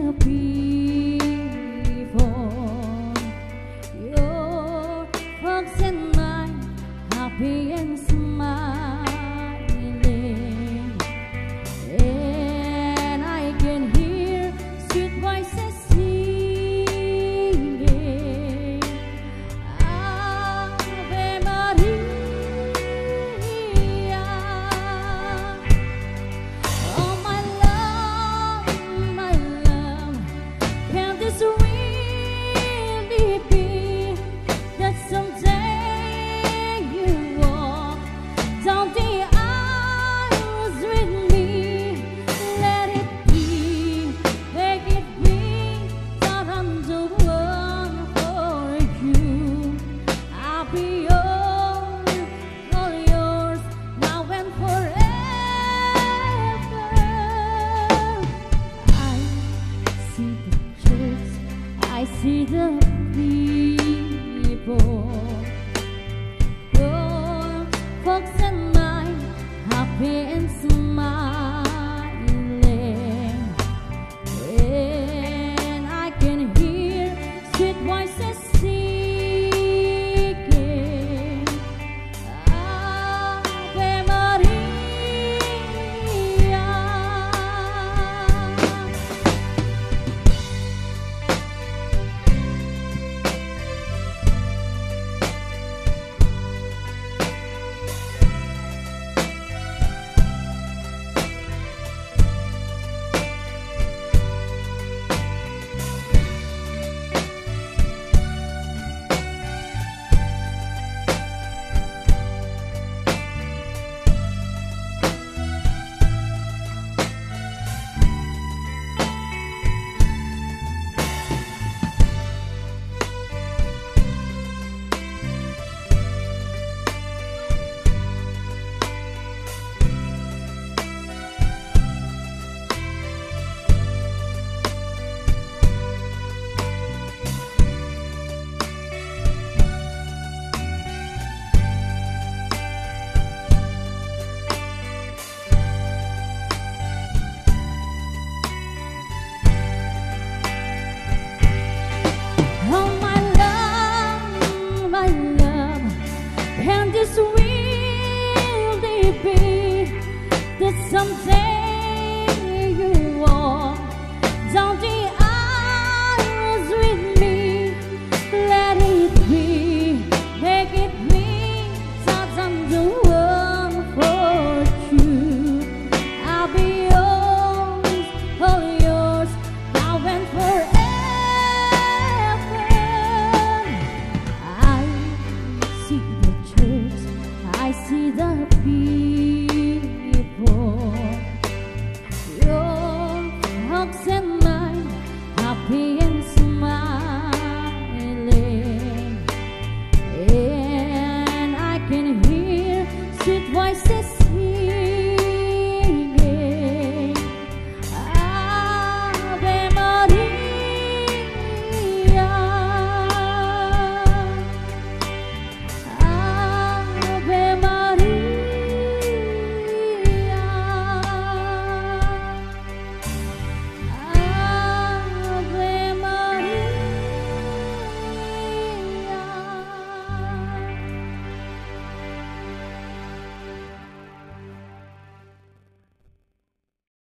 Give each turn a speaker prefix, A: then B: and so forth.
A: the people, your folks and mine, happy and smiling, and I can hear sweet voices singing, Ave Maria. Oh my love, can this really be that someday you walk down the aisles with me? Let it be, make it be, that I'm the one for you. I'll be yours, all yours, now and forever. I see the church, I see the people, your folks and mine, happy and smiling, and I can hear sweet voices singing, Ave Maria. Oh my love, can this really be that someday you walk down the aisles with me? Let it be, make it be, that I'm the one for you. I'll be yours, all yours, now and forever. I see the church, I see the people, your folks and